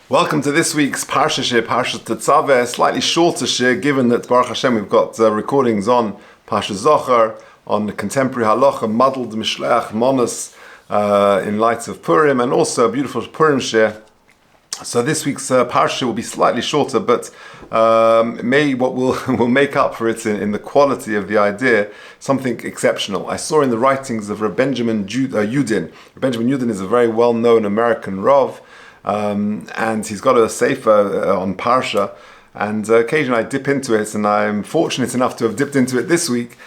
Welcome to this week's Parsha Shiur, Parsha Tetzaveh, a slightly shorter Shiur, given that Baruch Hashem we've got recordings on Parsha Zocher, on the contemporary halacha, muddled Mishleach, Monos, in light of Purim, and also a beautiful Purim Shiur. So this week's Parsha will be slightly shorter, but will make up for it in the quality of the idea, something exceptional. I saw in the writings of Rabbi Benjamin Yudin. Benjamin Yudin is a very well-known American Rav, and he's got a sefer on Parsha, and occasionally I dip into it, and I'm fortunate enough to have dipped into it this week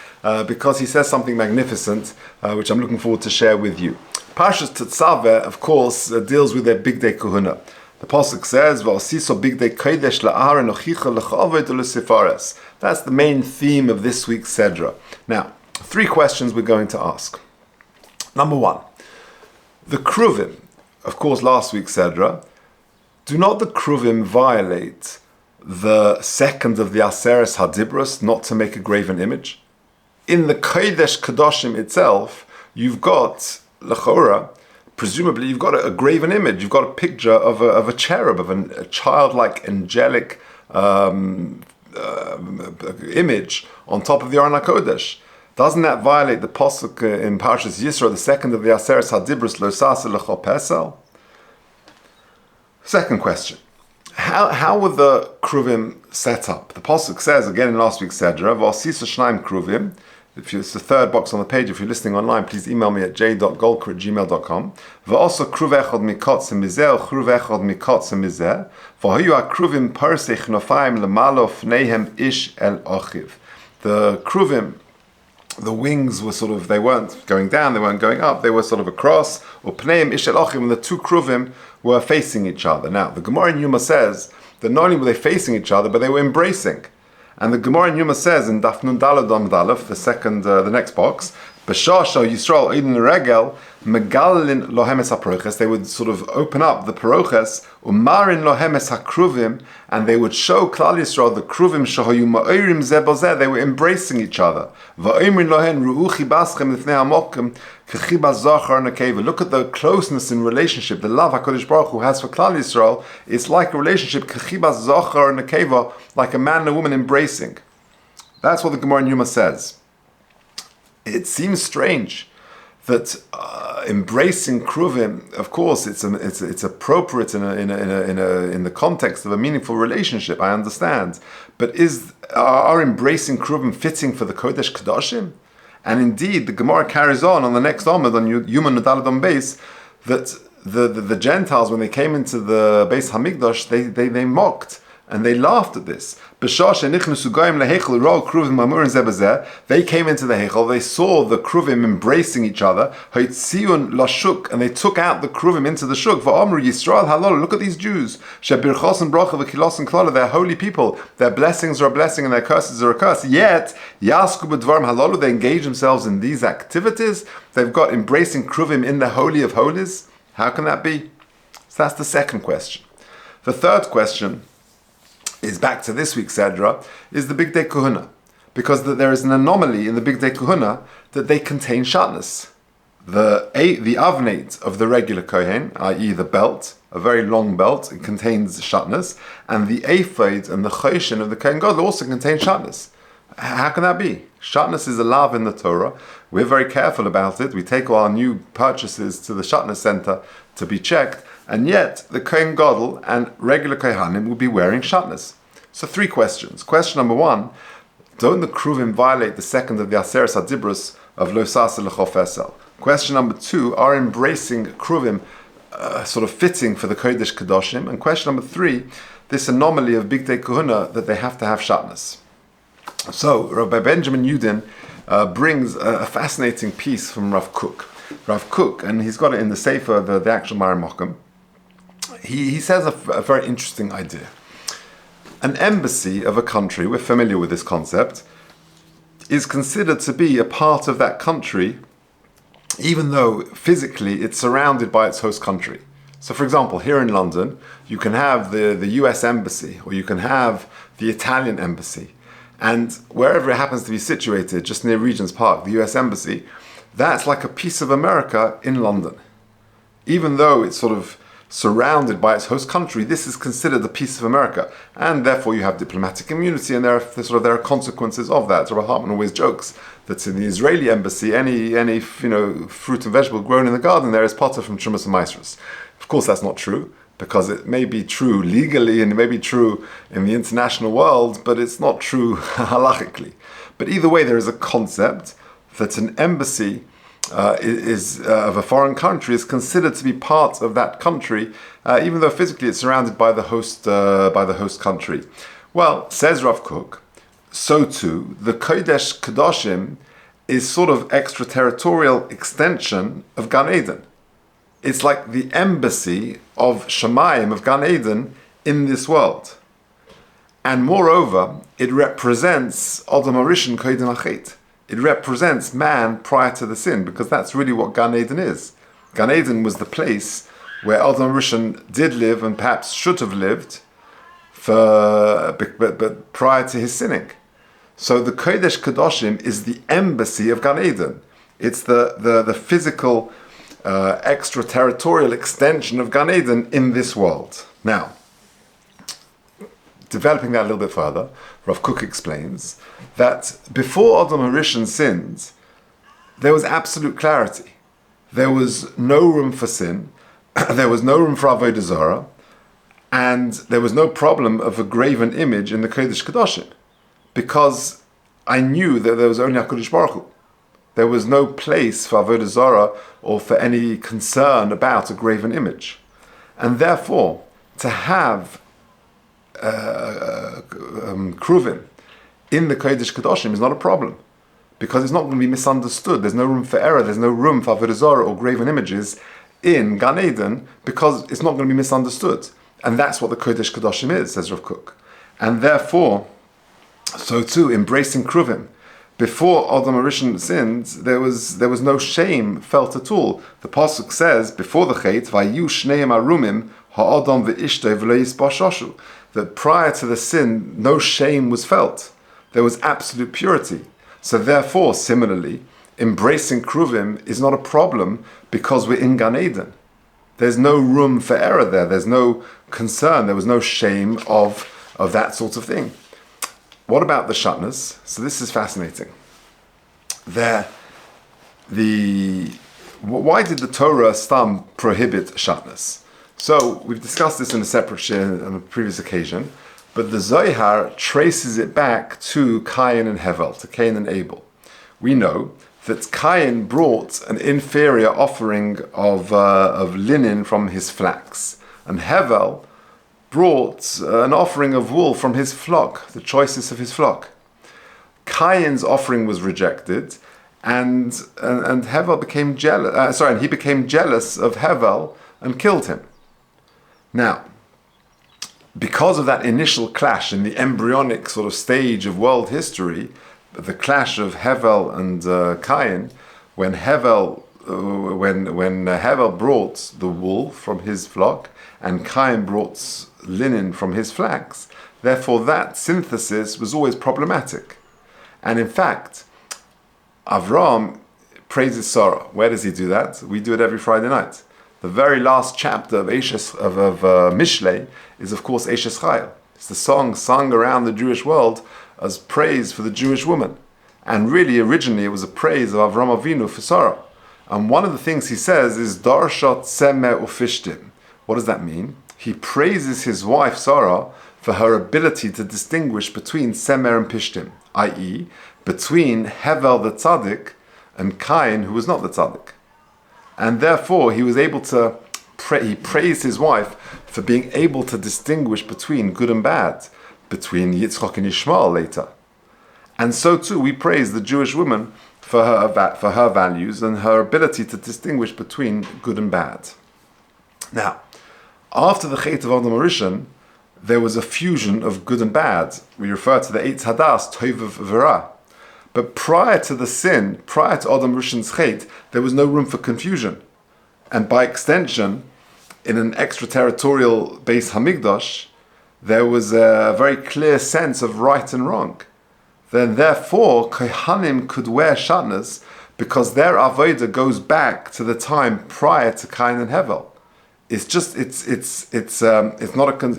because he says something magnificent, which I'm looking forward to share with you. Parsha's Tetzaveh, of course, deals with their Big Day Kahuna. The Pasuk says, "V'asiso Big Day Kodesh la'Aaron ochicha l'chavod u'lesifares." That's the main theme of this week's Sedra. Now, 3 questions we're going to ask. Number 1, the Kruvim. Of course, last week's Sedra, do not the Kruvim violate the second of the Aseres Hadibros, not to make a graven image? In the Kodesh Kedoshim itself, you've got, L'chora, presumably you've got a graven image, you've got a picture of a cherub, of a childlike, angelic image on top of the Aron HaKodesh. Doesn't that violate the Pasuk in Parshas Yisro, the second of the Aseres Hadibros, Lo Sase L'cho Pesel? Second question. How were the Kruvim set up? The Pasuk says, again in last week's Sedra, V'asiso Shnaim Kruvim. It's the third box on the page. If you're listening online, please email me at j.golker@gmail.com. V'aso kruv echad mikotzim mizeh, kruv echad mikotzim mizeh. V'hayu kruvim parsei chnofayim lemalo fneihem ish el ochiv. The Kruvim, the wings were they weren't going down, they weren't going up, they were sort of across, or pneim ish el ochim, and the 2 Kruvim were facing each other. Now, the Gemara in Yuma says that not only were they facing each other, but they were embracing. And the Gemara in Yuma says in Daf Nun Daled Amud Aleph, the next box, B'shasha Yisrael Eidin Regel Megalin Lohemes HaParoches. They would sort of open up the Paroches, Umarin Lohemes HaKruvim, and they would show Klal Yisrael the Kruvim Shahayu Ma'orim Zeh Bozeh. They were embracing each other. Va'omrin Lohen Ru'u Chibaschem Lifnei HaMokim Kechiba Zachar Nekeva. Look at the closeness in relationship, the love HaKadosh Baruch Hu has for Klal Yisrael. It's like a relationship Kechiba Zachar Nekeva, like a man and a woman embracing. That's what the Gemara in Yuma says. It seems strange that embracing Kruvim, of course, it's appropriate in the context of a meaningful relationship. I understand, but are embracing Kruvim fitting for the Kodesh Kedoshim? And indeed, the Gemara carries on the next Amud on Yuma Nadaladon base that the Gentiles, when they came into the Beis Hamikdash, they mocked. And they laughed at this. They came into the Heichel, they saw the Kruvim embracing each other, and they took out the Kruvim into the Shuk. Look at these Jews. They're holy people. Their blessings are a blessing and their curses are a curse. Yet, they engage themselves in these activities. They've got embracing Kruvim in the Holy of Holies. How can that be? So that's the second question. The third question is back to this week's Sedra, is the Big Day Kahuna. Because there is an anomaly in the Big Day Kahuna that they contain shatnez. The avnate of the regular Kohen, i.e. the belt, a very long belt, it contains shatnez, and the ephod and the choshen of the Kohen Gadol also contain shatnez. How can that be? Shatnez is a lav in the Torah. We're very careful about it. We take all our new purchases to the shatnez center to be checked, and yet the Kohen Gadol and regular Kohanim will be wearing shatnez. So 3 questions. Question number 1, don't the Kruvim violate the second of the Aseres Hadibros of Lo Sase L'cho Pesel? Question number 2, are embracing Kruvim sort of fitting for the Kodesh Kedoshim? And question number 3, this anomaly of Big Day Kahuna that they have to have shatnez. So Rabbi Benjamin Yudin brings a fascinating piece from Rav Kook. Rav Kook, and he's got it in the Sefer, the actual Marim. He says a very interesting idea. An embassy of a country, we're familiar with this concept, is considered to be a part of that country, even though physically it's surrounded by its host country. So for example, here in London, you can have the US embassy, or you can have the Italian embassy. And wherever it happens to be situated, just near Regent's Park, the US embassy, that's like a piece of America in London. Even though it's sort of surrounded by its host country, this is considered a piece of America, and therefore you have diplomatic immunity, and there are consequences of that. Rabbi Hartman always jokes that in the Israeli embassy, any fruit and vegetable grown in the garden there is potter from Trumas and Maasros. Of course, that's not true, because it may be true legally and it may be true in the international world, but it's not true halachically. But either way, there is a concept that an embassy of a foreign country is considered to be part of that country, even though physically it's surrounded by the host country. Well, says Rav Kook, so too the Kodesh Kedoshim is sort of extraterritorial extension of Gan Eden. It's like the embassy of Shemayim, of Gan Eden, in this world. And moreover, it represents Adam Harishon Kodim Achet. It represents man prior to the sin, because that's really what Gan Eden is. Gan Eden was the place where Adam Harishon did live and perhaps should have lived, but prior to his sinning. So the Kodesh Kedoshim is the embassy of Gan Eden. It's the physical extraterritorial extension of Gan Eden in this world. Now, developing that a little bit further, Rav Kook explains that before Adam Harishon sinned, there was absolute clarity. There was no room for sin, there was no room for Avodah Zarah, and there was no problem of a graven image in the Kodesh Kedoshim, because I knew that there was only HaKadosh Baruch Hu. There was no place for Avodah Zarah or for any concern about a graven image. And therefore, to have kruvim in the Kodesh Kedoshim is not a problem, because it's not going to be misunderstood. There's no room for error, there's no room for Avodah Zarah or graven images in Gan Eden, because it's not going to be misunderstood. And that's what the Kodesh Kedoshim is, says Rav Kook. And therefore, so too, embracing kruvim. Before Adam Harishon sinned, there was no shame felt at all. The pasuk says before the Chet, "Vayu shneim arumim ha'adam ve'ishtoi v'lo yisbashoshu," that prior to the sin, no shame was felt. There was absolute purity. So therefore, similarly, embracing kruvim is not a problem because we're in Gan Eden. There's no room for error there. There's no concern. There was no shame of that sort of thing. What about the shatnas? So this is fascinating. Why did the Torah stam prohibit shatnas? So we've discussed this in a separate shir on a previous occasion, but the Zohar traces it back to Cain and Hevel, to Cain and Abel. We know that Cain brought an inferior offering of linen from his flax, and Hevel brought an offering of wool from his flock, the choicest of his flock. Cain's offering was rejected, and Hevel became jealous. And he became jealous of Hevel and killed him. Now, because of that initial clash in the embryonic sort of stage of world history, the clash of Hevel and Cain, when Hevel brought the wool from his flock and Cain brought linen from his flax, therefore that synthesis was always problematic. And in fact, Avram praises Sarah. Where does he do that? We do it every Friday night. The very last chapter of Mishlei is, of course, Eshes Chayil. It's the song sung around the Jewish world as praise for the Jewish woman. And really, originally, it was a praise of Avram Avinu for Sarah. And one of the things he says is, Darshat Semeh Ufishtim. What does that mean? He praises his wife Sarah for her ability to distinguish between Semer and Pishtim, i.e., between Hevel the Tzaddik and Cain, who was not the Tzaddik. And therefore, he was able to he praised his wife for being able to distinguish between good and bad, between Yitzchak and Yishmael later. And so too, we praise the Jewish woman for her values and her ability to distinguish between good and bad. Now, after the Chet of Adam Harishon, there was a fusion of good and bad. We refer to the Eitz Hadas, Toiv V'Ra. But prior to the sin, prior to Adam Harishon's Chet, there was no room for confusion. And by extension, in an extraterritorial Beis Hamikdash, there was a very clear sense of right and wrong. Then therefore, Kohanim could wear shatnas because their avodah goes back to the time prior to Cain and Hevel.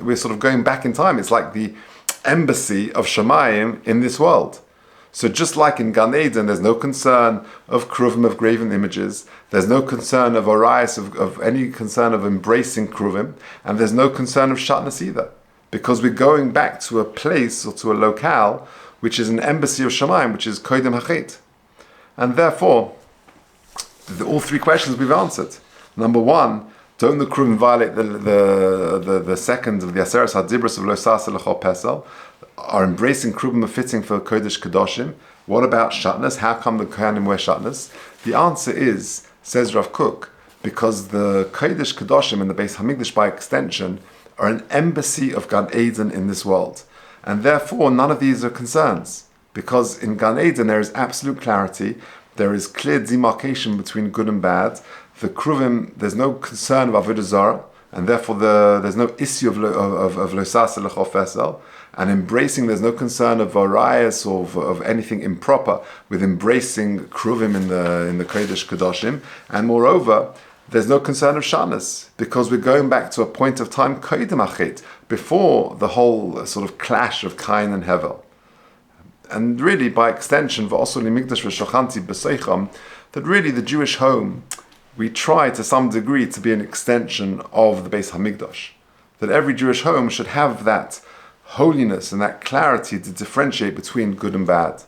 we're sort of going back in time. It's like the embassy of Shemayim in this world. So just like in Gan Eden, there's no concern of kruvim, of graven images. There's no concern of Arias, of any concern of embracing kruvim, and there's no concern of shatnez either, because we're going back to a place or to a locale which is an embassy of Shemayim, which is koydem hachet. And therefore, all three questions we've answered. Number one, don't the kruvim violate the second of the Aseres HaDibros of Lo Sasa L'Chol Pesel? Are embracing kruvim befitting for Kodesh Kedoshim? What about shatnez? How come the Kohanim wear shatnez? The answer is, says Rav Kook, because the Kodesh Kedoshim and the Beis Hamikdash by extension are an embassy of Gan Eden in this world. And therefore, none of these are concerns. Because in Gan Eden there is absolute clarity, there is clear demarcation between good and bad. The kruvim, there's no concern of avodah zarah, and therefore there's no issue of lo sasa l'chol fesel. And embracing, there's no concern of arayas or of anything improper with embracing kruvim in the kodesh kedoshim. And moreover, there's no concern of shatnez, because we're going back to a point of time koydem achet, before the whole sort of clash of Cain and Hevel. And really, by extension, that really the Jewish home, we try to some degree to be an extension of the Beis Hamikdash. That every Jewish home should have that holiness and that clarity to differentiate between good and bad.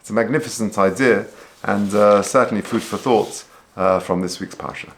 It's a magnificent idea, and certainly food for thought from this week's Parsha.